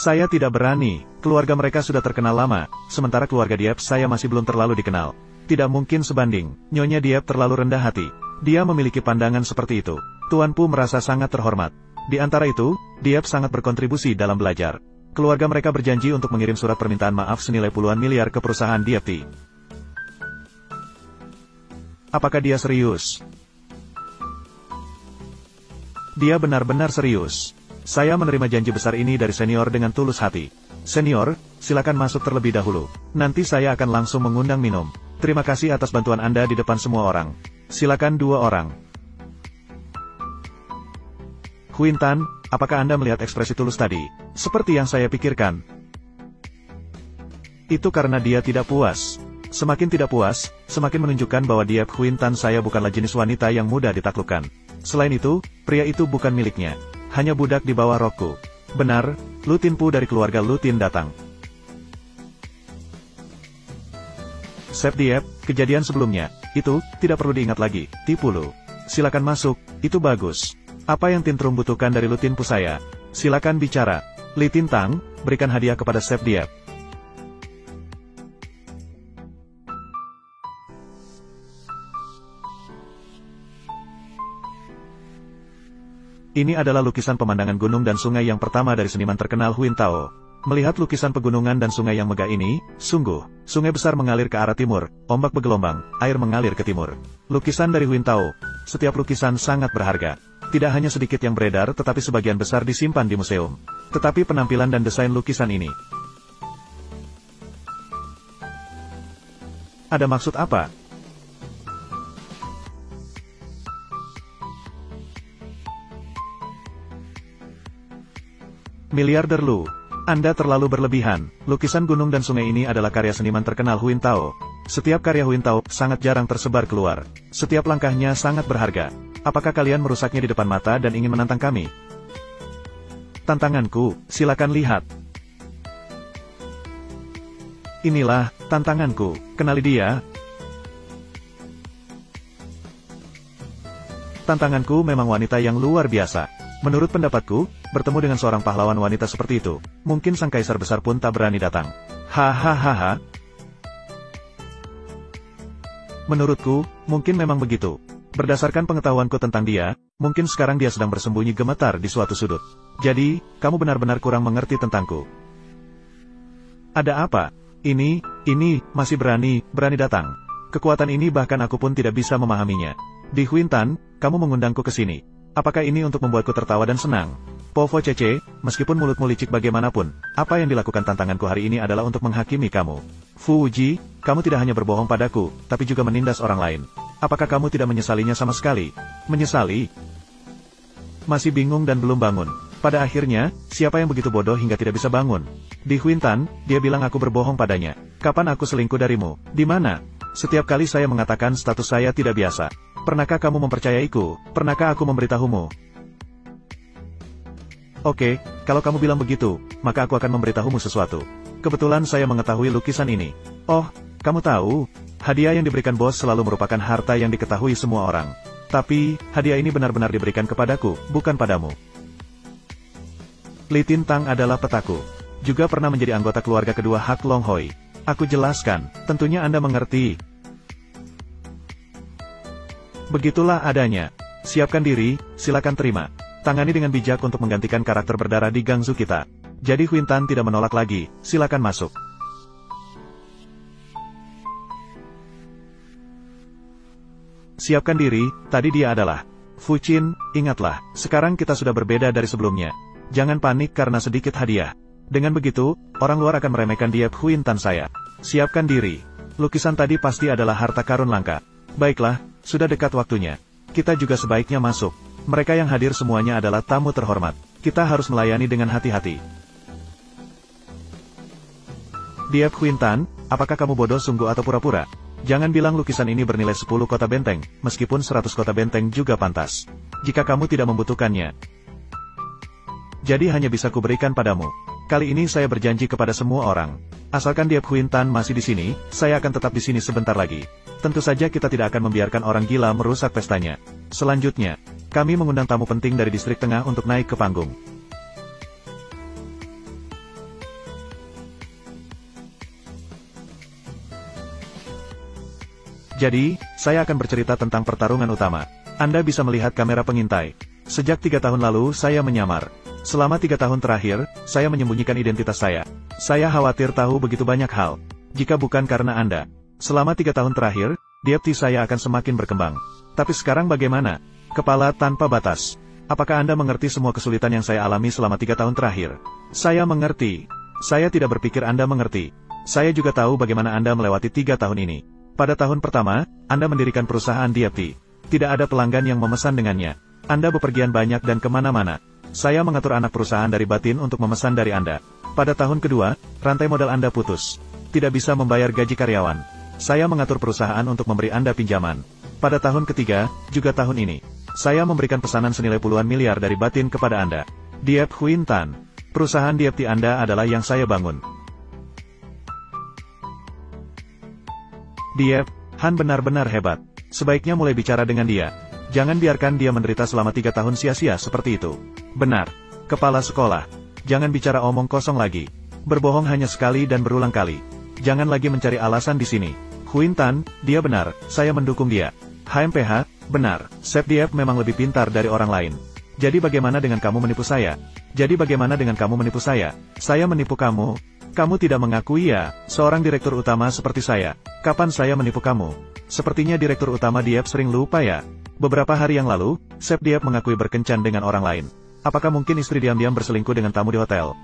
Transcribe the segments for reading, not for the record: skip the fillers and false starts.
Saya tidak berani, keluarga mereka sudah terkenal lama, sementara keluarga Diep saya masih belum terlalu dikenal. Tidak mungkin sebanding, Nyonya Diep terlalu rendah hati. Dia memiliki pandangan seperti itu. Tuanku merasa sangat terhormat. Di antara itu, Diep sangat berkontribusi dalam belajar. Keluarga mereka berjanji untuk mengirim surat permintaan maaf senilai puluhan miliar ke perusahaan Diep Tea. Apakah dia serius? Dia benar-benar serius. Saya menerima janji besar ini dari senior dengan tulus hati. Senior, silakan masuk terlebih dahulu. Nanti saya akan langsung mengundang minum. Terima kasih atas bantuan Anda di depan semua orang. Silakan 2 orang. Huin Tan, apakah Anda melihat ekspresi tulus tadi? Seperti yang saya pikirkan. Itu karena dia tidak puas. Semakin tidak puas, semakin menunjukkan bahwa Diep Huin Tan saya bukanlah jenis wanita yang mudah ditaklukkan. Selain itu, pria itu bukan miliknya. Hanya budak di bawah rokku. Benar, Lu Tinpu dari keluarga Lu Tin datang. Chef Diep, kejadian sebelumnya, itu, tidak perlu diingat lagi, tipu Lu. Silakan masuk, itu bagus. Apa yang Tintrum butuhkan dari Lu Tinpu saya? Silakan bicara. Li Tintang, berikan hadiah kepada Chef Diep. Ini adalah lukisan pemandangan gunung dan sungai yang pertama dari seniman terkenal Huin Tao. Melihat lukisan pegunungan dan sungai yang megah ini, sungguh, sungai besar mengalir ke arah timur, ombak bergelombang, air mengalir ke timur. Lukisan dari Huin Tao, setiap lukisan sangat berharga. Tidak hanya sedikit yang beredar tetapi sebagian besar disimpan di museum. Tetapi penampilan dan desain lukisan ini. Ada maksud apa? Miliarder Lu, Anda terlalu berlebihan. Lukisan gunung dan sungai ini adalah karya seniman terkenal Huin Tao. Setiap karya Huin Tao sangat jarang tersebar keluar. Setiap langkahnya sangat berharga. Apakah kalian merusaknya di depan mata dan ingin menantang kami? Tantanganku, silakan lihat. Inilah tantanganku. Kenali dia. Tantanganku memang wanita yang luar biasa. Menurut pendapatku, bertemu dengan seorang pahlawan wanita seperti itu, mungkin sang kaisar besar pun tak berani datang. Hahaha. Menurutku, mungkin memang begitu. Berdasarkan pengetahuanku tentang dia, mungkin sekarang dia sedang bersembunyi gemetar di suatu sudut. Jadi, kamu benar-benar kurang mengerti tentangku. Ada apa? Ini, masih berani datang. Kekuatan ini bahkan aku pun tidak bisa memahaminya. Di Huin Tan, kamu mengundangku ke sini. Apakah ini untuk membuatku tertawa dan senang? Povo Cece, meskipun mulutmu licik bagaimanapun, apa yang dilakukan tantanganku hari ini adalah untuk menghakimi kamu. Fu Wuji, kamu tidak hanya berbohong padaku, tapi juga menindas orang lain. Apakah kamu tidak menyesalinya sama sekali? Menyesali? Masih bingung dan belum bangun. Pada akhirnya, siapa yang begitu bodoh hingga tidak bisa bangun? Di Huin Tan, dia bilang aku berbohong padanya. Kapan aku selingkuh darimu? Di mana? Setiap kali saya mengatakan status saya tidak biasa. Pernahkah kamu mempercayaiku? Pernahkah aku memberitahumu? Oke, kalau kamu bilang begitu, maka aku akan memberitahumu sesuatu. Kebetulan saya mengetahui lukisan ini. Oh, kamu tahu, hadiah yang diberikan bos selalu merupakan harta yang diketahui semua orang. Tapi, hadiah ini benar-benar diberikan kepadaku, bukan padamu. Li Tintang adalah petaku. Juga pernah menjadi anggota keluarga kedua Hak Long Hoi. Aku jelaskan, tentunya Anda mengerti. Begitulah adanya. Siapkan diri, silakan terima. Tangani dengan bijak untuk menggantikan karakter berdarah di Gangzu kita. Jadi Huin Tan tidak menolak lagi, silakan masuk. Siapkan diri, tadi dia adalah Fu Qin, ingatlah, sekarang kita sudah berbeda dari sebelumnya. Jangan panik karena sedikit hadiah. Dengan begitu, orang luar akan meremehkan Diep Huin Tan saya. Siapkan diri. Lukisan tadi pasti adalah harta karun langka. Baiklah, sudah dekat waktunya. Kita juga sebaiknya masuk. Mereka yang hadir semuanya adalah tamu terhormat. Kita harus melayani dengan hati-hati. Diep Huin Tan, apakah kamu bodoh sungguh atau pura-pura? Jangan bilang lukisan ini bernilai 10 kota benteng, meskipun 100 kota benteng juga pantas. Jika kamu tidak membutuhkannya. Jadi hanya bisa kuberikan padamu. Kali ini saya berjanji kepada semua orang. Asalkan Diep Huin Tan masih di sini, saya akan tetap di sini sebentar lagi. Tentu saja kita tidak akan membiarkan orang gila merusak pestanya. Selanjutnya, kami mengundang tamu penting dari distrik tengah untuk naik ke panggung. Jadi, saya akan bercerita tentang pertarungan utama. Anda bisa melihat kamera pengintai. Sejak 3 tahun lalu saya menyamar. Selama 3 tahun terakhir, saya menyembunyikan identitas saya. Saya khawatir tahu begitu banyak hal. Jika bukan karena Anda. Selama 3 tahun terakhir, DFT saya akan semakin berkembang. Tapi sekarang bagaimana? Kepala tanpa batas. Apakah Anda mengerti semua kesulitan yang saya alami selama 3 tahun terakhir? Saya mengerti. Saya tidak berpikir Anda mengerti. Saya juga tahu bagaimana Anda melewati 3 tahun ini. Pada tahun pertama, Anda mendirikan perusahaan DFT. Tidak ada pelanggan yang memesan dengannya. Anda bepergian banyak dan kemana-mana. Saya mengatur anak perusahaan dari batin untuk memesan dari Anda. Pada tahun kedua, rantai modal Anda putus. Tidak bisa membayar gaji karyawan. Saya mengatur perusahaan untuk memberi Anda pinjaman. Pada tahun ketiga, juga tahun ini, saya memberikan pesanan senilai puluhan miliar dari batin kepada Anda. DFT Huin Tan. Perusahaan DFT Anda adalah yang saya bangun. DFT Han benar-benar hebat. Sebaiknya mulai bicara dengan dia. Jangan biarkan dia menderita selama 3 tahun sia-sia seperti itu. Benar. Kepala sekolah. Jangan bicara omong kosong lagi. Berbohong hanya sekali dan berulang kali. Jangan lagi mencari alasan di sini. Huin Tan, dia benar, saya mendukung dia. HMPH, benar, Chef DFT memang lebih pintar dari orang lain. Jadi bagaimana dengan kamu menipu saya? Jadi bagaimana dengan kamu menipu saya? Saya menipu kamu? Kamu tidak mengakui ya, seorang direktur utama seperti saya. Kapan saya menipu kamu? Sepertinya direktur utama DFT sering lupa ya. Beberapa hari yang lalu, Chef DFT mengakui berkencan dengan orang lain. Apakah mungkin istri diam-diam berselingkuh dengan tamu di hotel?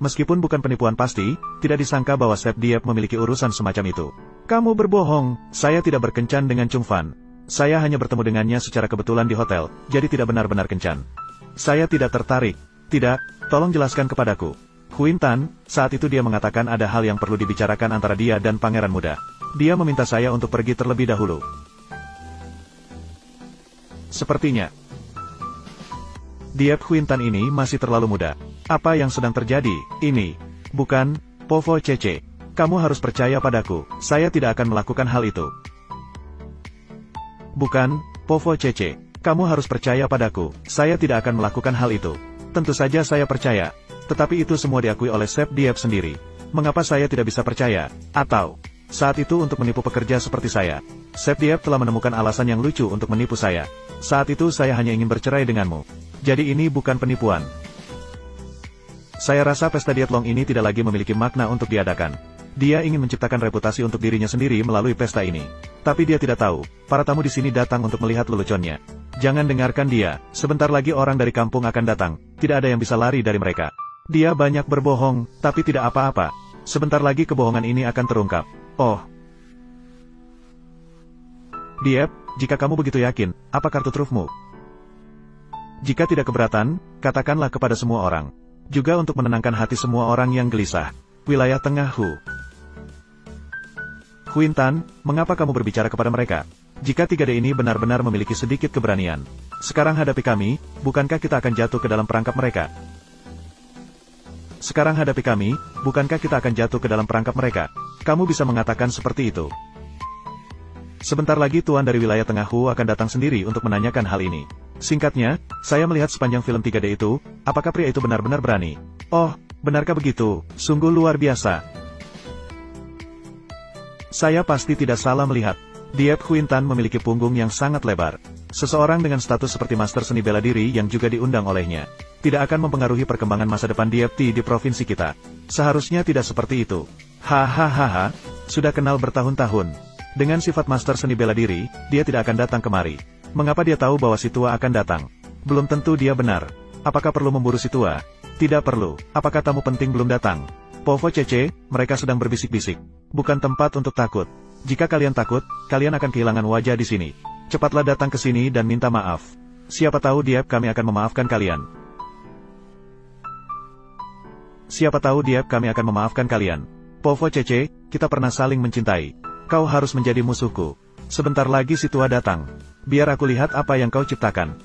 Meskipun bukan penipuan pasti, tidak disangka bahwa Chef DFT memiliki urusan semacam itu. Kamu berbohong, saya tidak berkencan dengan Chung Fan. Saya hanya bertemu dengannya secara kebetulan di hotel, jadi tidak benar-benar kencan. Saya tidak tertarik. Tidak, tolong jelaskan kepadaku. Huin Tan, saat itu dia mengatakan ada hal yang perlu dibicarakan antara dia dan pangeran muda. Dia meminta saya untuk pergi terlebih dahulu. Sepertinya, DFT Huin Tan ini masih terlalu muda. Apa yang sedang terjadi? Ini, bukan, Povo Cece. Kamu harus percaya padaku, saya tidak akan melakukan hal itu. Bukan, Povo Cece. Kamu harus percaya padaku, saya tidak akan melakukan hal itu. Tentu saja saya percaya. Tetapi itu semua diakui oleh Chef DFT sendiri. Mengapa saya tidak bisa percaya? Atau, saat itu untuk menipu pekerja seperti saya. Chef DFT telah menemukan alasan yang lucu untuk menipu saya. Saat itu saya hanya ingin bercerai denganmu. Jadi ini bukan penipuan. Saya rasa pesta diet Long ini tidak lagi memiliki makna untuk diadakan. Dia ingin menciptakan reputasi untuk dirinya sendiri melalui pesta ini. Tapi dia tidak tahu, para tamu di sini datang untuk melihat leluconnya. Jangan dengarkan dia, sebentar lagi orang dari kampung akan datang. Tidak ada yang bisa lari dari mereka. Dia banyak berbohong, tapi tidak apa-apa. Sebentar lagi kebohongan ini akan terungkap. Oh. DFT, jika kamu begitu yakin, apa kartu trufmu? Jika tidak keberatan, katakanlah kepada semua orang. Juga untuk menenangkan hati semua orang yang gelisah. Wilayah Tengah Hu. Huin Tan, mengapa kamu berbicara kepada mereka? Jika 3D ini benar-benar memiliki sedikit keberanian. Sekarang hadapi kami, bukankah kita akan jatuh ke dalam perangkap mereka? Sekarang hadapi kami, bukankah kita akan jatuh ke dalam perangkap mereka? Kamu bisa mengatakan seperti itu. Sebentar lagi Tuan dari wilayah Tengah Hu akan datang sendiri untuk menanyakan hal ini. Singkatnya, saya melihat sepanjang film 3D itu, apakah pria itu benar-benar berani? Oh, benarkah begitu? Sungguh luar biasa. Saya pasti tidak salah melihat. DFT Huin Tan memiliki punggung yang sangat lebar. Seseorang dengan status seperti Master Seni Bela Diri yang juga diundang olehnya. Tidak akan mempengaruhi perkembangan masa depan DFT di provinsi kita. Seharusnya tidak seperti itu. Hahaha, sudah kenal bertahun-tahun. Dengan sifat Master Seni Bela Diri, dia tidak akan datang kemari. Mengapa dia tahu bahwa si tua akan datang? Belum tentu dia benar. Apakah perlu memburu si tua? Tidak perlu. Apakah tamu penting belum datang? Povo Cece, mereka sedang berbisik-bisik. Bukan tempat untuk takut. Jika kalian takut, kalian akan kehilangan wajah di sini. Cepatlah datang ke sini dan minta maaf. Siapa tahu kami akan memaafkan kalian. Siapa tahu kami akan memaafkan kalian. Povo Cece, kita pernah saling mencintai. Kau harus menjadi musuhku. Sebentar lagi si tua datang. Biar aku lihat apa yang kau ciptakan.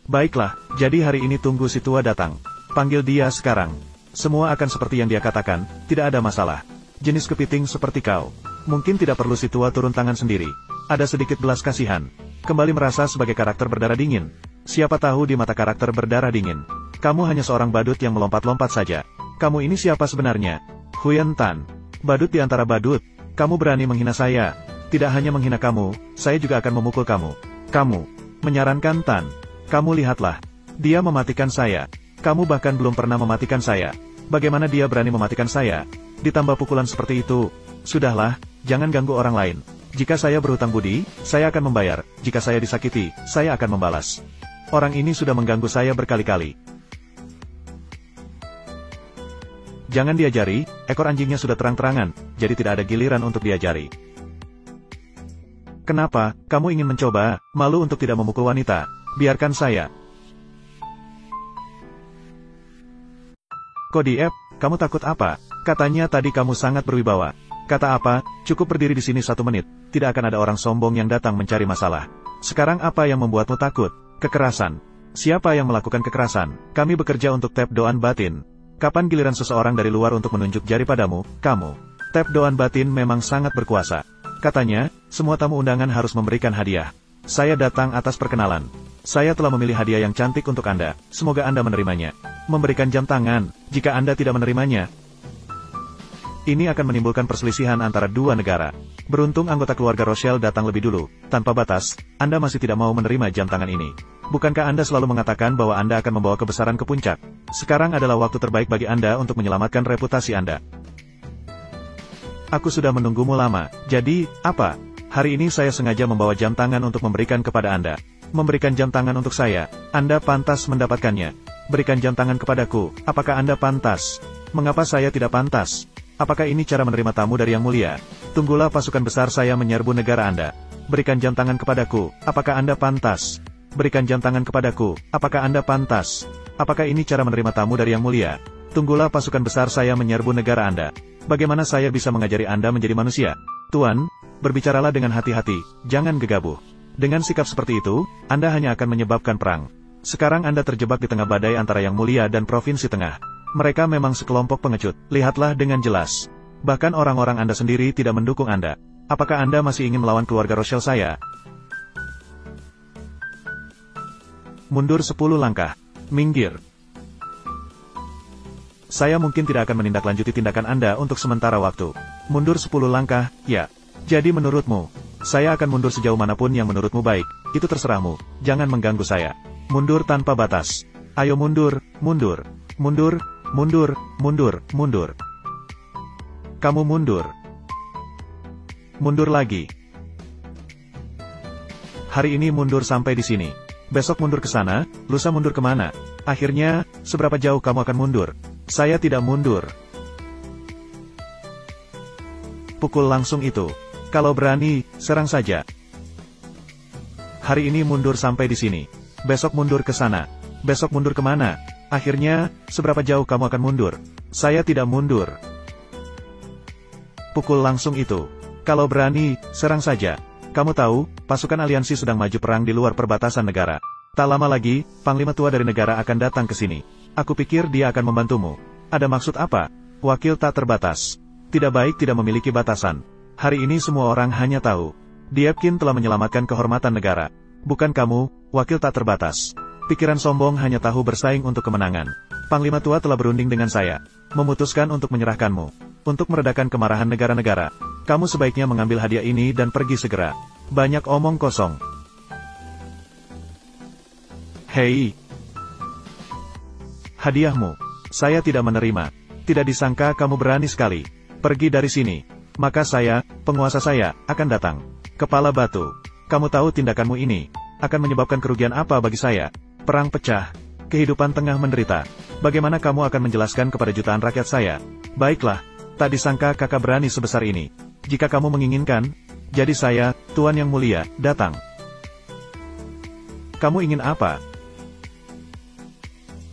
Baiklah, jadi hari ini tunggu si tua datang. Panggil dia sekarang. Semua akan seperti yang dia katakan, tidak ada masalah. Jenis kepiting seperti kau. Mungkin tidak perlu si tua turun tangan sendiri. Ada sedikit belas kasihan. Kembali merasa sebagai karakter berdarah dingin. Siapa tahu di mata karakter berdarah dingin. Kamu hanya seorang badut yang melompat-lompat saja. Kamu ini siapa sebenarnya? Huin Tan. Badut di antara badut, kamu berani menghina saya. Tidak hanya menghina kamu, saya juga akan memukul kamu. Kamu, menyarankan Tan. Kamu lihatlah. Dia mematikan saya. Kamu bahkan belum pernah mematikan saya. Bagaimana dia berani mematikan saya? Ditambah pukulan seperti itu. Sudahlah, jangan ganggu orang lain. Jika saya berhutang budi, saya akan membayar. Jika saya disakiti, saya akan membalas. Orang ini sudah mengganggu saya berkali-kali. Jangan diajari, ekor anjingnya sudah terang-terangan, jadi tidak ada giliran untuk diajari. Kenapa, kamu ingin mencoba? Malu untuk tidak memukul wanita. Biarkan saya. Kodiep, kamu takut apa? Katanya tadi kamu sangat berwibawa. Kata apa? Cukup berdiri di sini 1 menit. Tidak akan ada orang sombong yang datang mencari masalah. Sekarang apa yang membuatmu takut? Kekerasan. Siapa yang melakukan kekerasan? Kami bekerja untuk Tap Doan Batin. Kapan giliran seseorang dari luar untuk menunjuk jari padamu? Kamu. Tap Doan Batin memang sangat berkuasa. Katanya, semua tamu undangan harus memberikan hadiah. Saya datang atas perkenalan. Saya telah memilih hadiah yang cantik untuk Anda. Semoga Anda menerimanya. Memberikan jam tangan, jika Anda tidak menerimanya. Ini akan menimbulkan perselisihan antara 2 negara. Beruntung anggota keluarga Rochelle datang lebih dulu. Tanpa batas, Anda masih tidak mau menerima jam tangan ini. Bukankah Anda selalu mengatakan bahwa Anda akan membawa kebesaran ke puncak? Sekarang adalah waktu terbaik bagi Anda untuk menyelamatkan reputasi Anda. Aku sudah menunggumu lama. Jadi, apa? Hari ini saya sengaja membawa jam tangan untuk memberikan kepada Anda. Memberikan jam tangan untuk saya. Anda pantas mendapatkannya. Berikan jam tangan kepadaku. Apakah Anda pantas? Mengapa saya tidak pantas? Apakah ini cara menerima tamu dari Yang Mulia? Tunggulah pasukan besar saya menyerbu negara Anda. Berikan jam tangan kepadaku. Apakah Anda pantas? Berikan jam tangan kepadaku. Apakah Anda pantas? Apakah ini cara menerima tamu dari Yang Mulia? Tunggulah pasukan besar saya menyerbu negara Anda. Bagaimana saya bisa mengajari Anda menjadi manusia? Tuan, berbicaralah dengan hati-hati, jangan gegabah. Dengan sikap seperti itu, Anda hanya akan menyebabkan perang. Sekarang Anda terjebak di tengah badai antara Yang Mulia dan Provinsi Tengah. Mereka memang sekelompok pengecut, lihatlah dengan jelas. Bahkan orang-orang Anda sendiri tidak mendukung Anda. Apakah Anda masih ingin melawan keluarga Rochelle saya? Mundur 10 langkah. Minggir. Saya mungkin tidak akan menindaklanjuti tindakan Anda untuk sementara waktu. Mundur 10 langkah, ya. Jadi menurutmu, saya akan mundur sejauh manapun yang menurutmu baik. Itu terserahmu. Jangan mengganggu saya. Mundur tanpa batas. Ayo mundur, mundur. Mundur, mundur, mundur, mundur. Kamu mundur. Mundur lagi. Hari ini mundur sampai di sini. Besok mundur ke sana, lusa mundur kemana? Akhirnya, seberapa jauh kamu akan mundur? Saya tidak mundur. Pukul langsung itu. Kalau berani, serang saja. Hari ini mundur sampai di sini. Besok mundur ke sana. Besok mundur kemana? Akhirnya, seberapa jauh kamu akan mundur? Saya tidak mundur. Pukul langsung itu. Kalau berani, serang saja. Kamu tahu, pasukan aliansi sedang maju perang di luar perbatasan negara. Tak lama lagi, Panglima tua dari negara akan datang ke sini. Aku pikir dia akan membantumu. Ada maksud apa? Wakil tak terbatas. Tidak baik tidak memiliki batasan. Hari ini semua orang hanya tahu. Diepkin telah menyelamatkan kehormatan negara. Bukan kamu, wakil tak terbatas. Pikiran sombong hanya tahu bersaing untuk kemenangan. Panglima tua telah berunding dengan saya. Memutuskan untuk menyerahkanmu. Untuk meredakan kemarahan negara-negara. Kamu sebaiknya mengambil hadiah ini dan pergi segera. Banyak omong kosong. Hei. Hadiahmu. Saya tidak menerima. Tidak disangka kamu berani sekali. Pergi dari sini. Maka saya, penguasa saya, akan datang. Kepala batu. Kamu tahu tindakanmu ini akan menyebabkan kerugian apa bagi saya? Perang pecah. Kehidupan tengah menderita. Bagaimana kamu akan menjelaskan kepada jutaan rakyat saya? Baiklah. Tak disangka kakak berani sebesar ini. Jika kamu menginginkan, jadi saya, Tuan Yang Mulia, datang. Kamu ingin apa?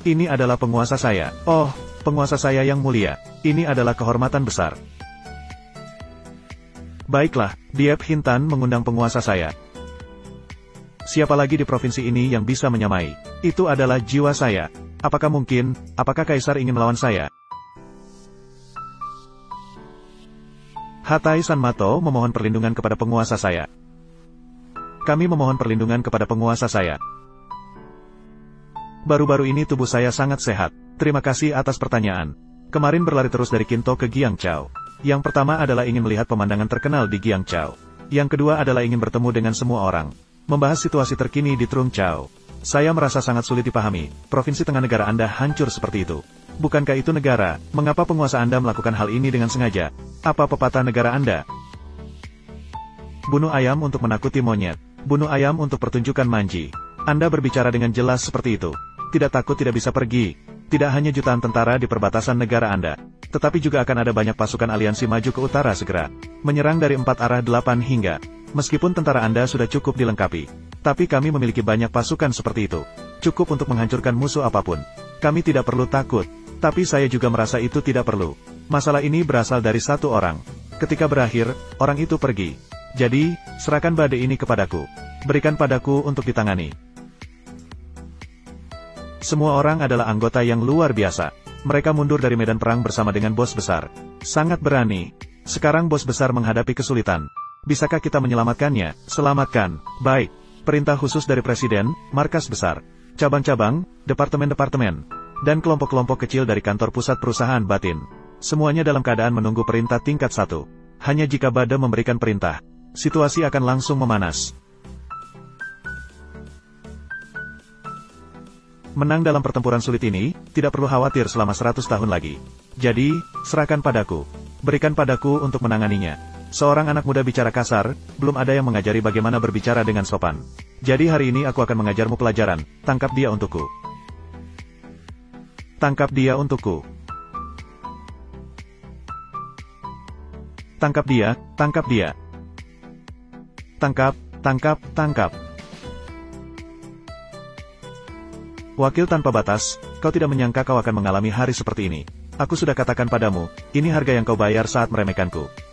Ini adalah penguasa saya. Oh, penguasa saya yang mulia. Ini adalah kehormatan besar. Baiklah, Diep Hintan mengundang penguasa saya. Siapa lagi di provinsi ini yang bisa menyamai? Itu adalah jiwa saya. Apakah mungkin, apakah Kaisar ingin melawan saya? Hatai Sanmato memohon perlindungan kepada penguasa saya. Kami memohon perlindungan kepada penguasa saya. Baru-baru ini tubuh saya sangat sehat. Terima kasih atas pertanyaan. Kemarin berlari terus dari Kinto ke Giangchao. Yang pertama adalah ingin melihat pemandangan terkenal di Giangzhou. Yang kedua adalah ingin bertemu dengan semua orang. Membahas situasi terkini di Trungzhou. Saya merasa sangat sulit dipahami, provinsi tengah negara Anda hancur seperti itu. Bukankah itu negara? Mengapa penguasa Anda melakukan hal ini dengan sengaja? Apa pepatah negara Anda? Bunuh ayam untuk menakuti monyet. Bunuh ayam untuk pertunjukan manji. Anda berbicara dengan jelas seperti itu. Tidak takut tidak bisa pergi. Tidak hanya jutaan tentara di perbatasan negara Anda, tetapi juga akan ada banyak pasukan aliansi maju ke utara segera. Menyerang dari 4 arah 8 hingga. Meskipun tentara Anda sudah cukup dilengkapi, tapi kami memiliki banyak pasukan seperti itu. Cukup untuk menghancurkan musuh apapun. Kami tidak perlu takut. Tapi saya juga merasa itu tidak perlu. Masalah ini berasal dari satu orang. Ketika berakhir, orang itu pergi. Jadi, serahkan badai ini kepadaku. Berikan padaku untuk ditangani. Semua orang adalah anggota yang luar biasa. Mereka mundur dari medan perang bersama dengan bos besar. Sangat berani. Sekarang bos besar menghadapi kesulitan. Bisakah kita menyelamatkannya? Selamatkan. Baik. Perintah khusus dari presiden, markas besar, cabang-cabang, departemen-departemen, dan kelompok-kelompok kecil dari kantor pusat perusahaan batin. Semuanya dalam keadaan menunggu perintah tingkat 1. Hanya jika Bade memberikan perintah, situasi akan langsung memanas. Menang dalam pertempuran sulit ini, tidak perlu khawatir selama 100 tahun lagi. Jadi, serahkan padaku. Berikan padaku untuk menanganinya. Seorang anak muda bicara kasar, belum ada yang mengajari bagaimana berbicara dengan sopan. Jadi hari ini aku akan mengajarmu pelajaran, tangkap dia untukku. Tangkap dia untukku. Tangkap dia, tangkap dia. Tangkap, tangkap, tangkap. Wakil tanpa batas, kau tidak menyangka kau akan mengalami hari seperti ini. Aku sudah katakan padamu, ini harga yang kau bayar saat meremehkanku.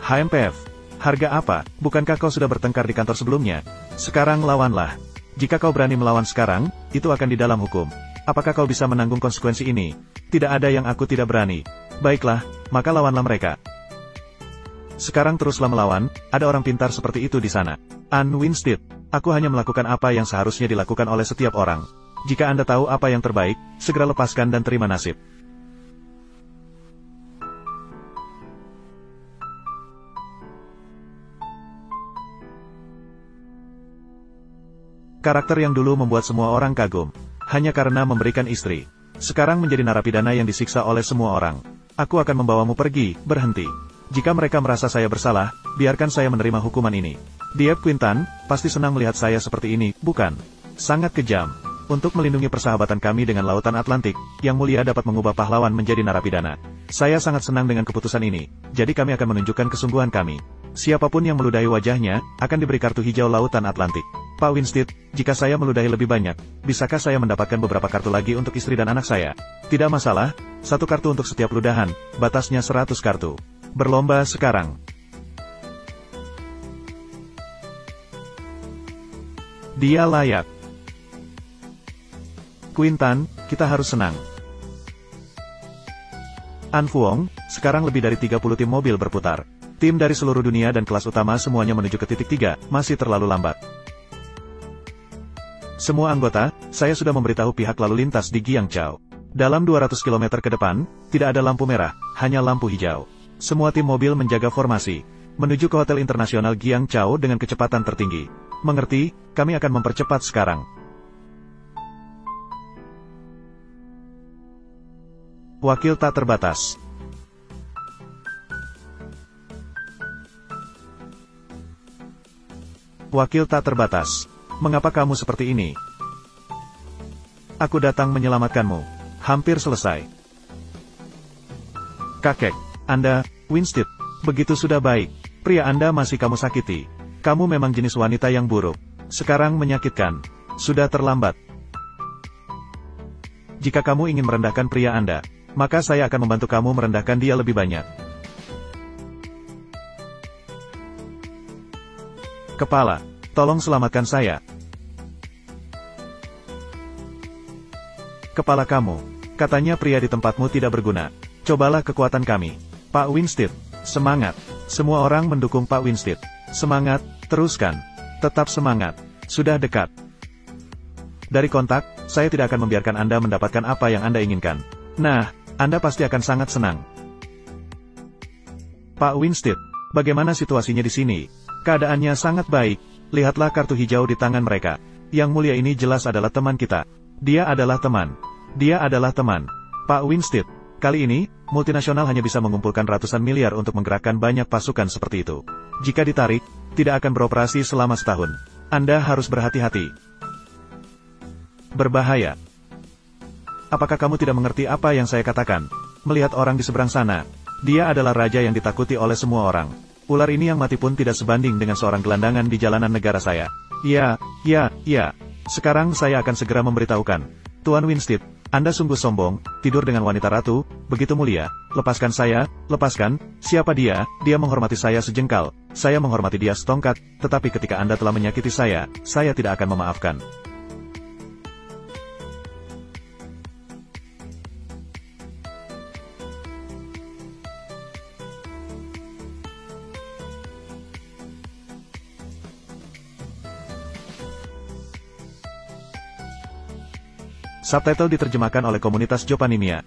HMPF. Harga apa? Bukankah kau sudah bertengkar di kantor sebelumnya? Sekarang lawanlah. Jika kau berani melawan sekarang, itu akan di dalam hukum. Apakah kau bisa menanggung konsekuensi ini? Tidak ada yang aku tidak berani. Baiklah, maka lawanlah mereka. Sekarang teruslah melawan, ada orang pintar seperti itu di sana. Anne Winstead. Aku hanya melakukan apa yang seharusnya dilakukan oleh setiap orang. Jika Anda tahu apa yang terbaik, segera lepaskan dan terima nasib. Karakter yang dulu membuat semua orang kagum, hanya karena memberikan istri, sekarang menjadi narapidana yang disiksa oleh semua orang. Aku akan membawamu pergi, berhenti. Jika mereka merasa saya bersalah, biarkan saya menerima hukuman ini. Diep Quintan, pasti senang melihat saya seperti ini, bukan? Sangat kejam. Untuk melindungi persahabatan kami dengan Lautan Atlantik, Yang Mulia dapat mengubah pahlawan menjadi narapidana. Saya sangat senang dengan keputusan ini, jadi kami akan menunjukkan kesungguhan kami. Siapapun yang meludahi wajahnya, akan diberi kartu hijau Lautan Atlantik. Pak Winstead, jika saya meludahi lebih banyak, bisakah saya mendapatkan beberapa kartu lagi untuk istri dan anak saya? Tidak masalah, 1 kartu untuk setiap ludahan, batasnya 100 kartu. Berlomba sekarang. Dia layak. Quintan, kita harus senang. An Fuong, sekarang lebih dari 30 tim mobil berputar. Tim dari seluruh dunia dan kelas utama semuanya menuju ke titik 3, masih terlalu lambat. Semua anggota, saya sudah memberitahu pihak lalu lintas di Giangzhou. Dalam 200 km ke depan, tidak ada lampu merah, hanya lampu hijau. Semua tim mobil menjaga formasi, menuju ke Hotel Internasional Giangzhou dengan kecepatan tertinggi. Mengerti, kami akan mempercepat sekarang. Wakil tak terbatas. Wakil tak terbatas. Mengapa kamu seperti ini? Aku datang menyelamatkanmu. Hampir selesai. Kakek. Anda, Winstead, begitu sudah baik. Pria Anda masih kamu sakiti. Kamu memang jenis wanita yang buruk. Sekarang menyakitkan. Sudah terlambat. Jika kamu ingin merendahkan pria Anda, maka saya akan membantu kamu merendahkan dia lebih banyak. Kepala, tolong selamatkan saya. Kepala kamu. Katanya pria di tempatmu tidak berguna. Cobalah kekuatan kami. Pak Winstead, semangat. Semua orang mendukung Pak Winstead. Semangat, teruskan. Tetap semangat. Sudah dekat. Dari kontak, saya tidak akan membiarkan Anda mendapatkan apa yang Anda inginkan. Nah, Anda pasti akan sangat senang. Pak Winstead, bagaimana situasinya di sini? Keadaannya sangat baik. Lihatlah kartu hijau di tangan mereka. Yang mulia ini jelas adalah teman kita. Dia adalah teman. Dia adalah teman. Pak Winstead, kali ini, multinasional hanya bisa mengumpulkan ratusan miliar untuk menggerakkan banyak pasukan seperti itu. Jika ditarik, tidak akan beroperasi selama setahun. Anda harus berhati-hati. Berbahaya. Apakah kamu tidak mengerti apa yang saya katakan? Melihat orang di seberang sana. Dia adalah raja yang ditakuti oleh semua orang. Ular ini yang mati pun tidak sebanding dengan seorang gelandangan di jalanan negara saya. Ya. Sekarang saya akan segera memberitahukan. Tuan Winstead, Anda sungguh sombong, tidur dengan wanita ratu, begitu mulia. Lepaskan saya, lepaskan. Siapa dia? Dia menghormati saya sejengkal. Saya menghormati dia setongkat, tetapi ketika Anda telah menyakiti saya tidak akan memaafkan. Subtitle diterjemahkan oleh komunitas Jopanimia.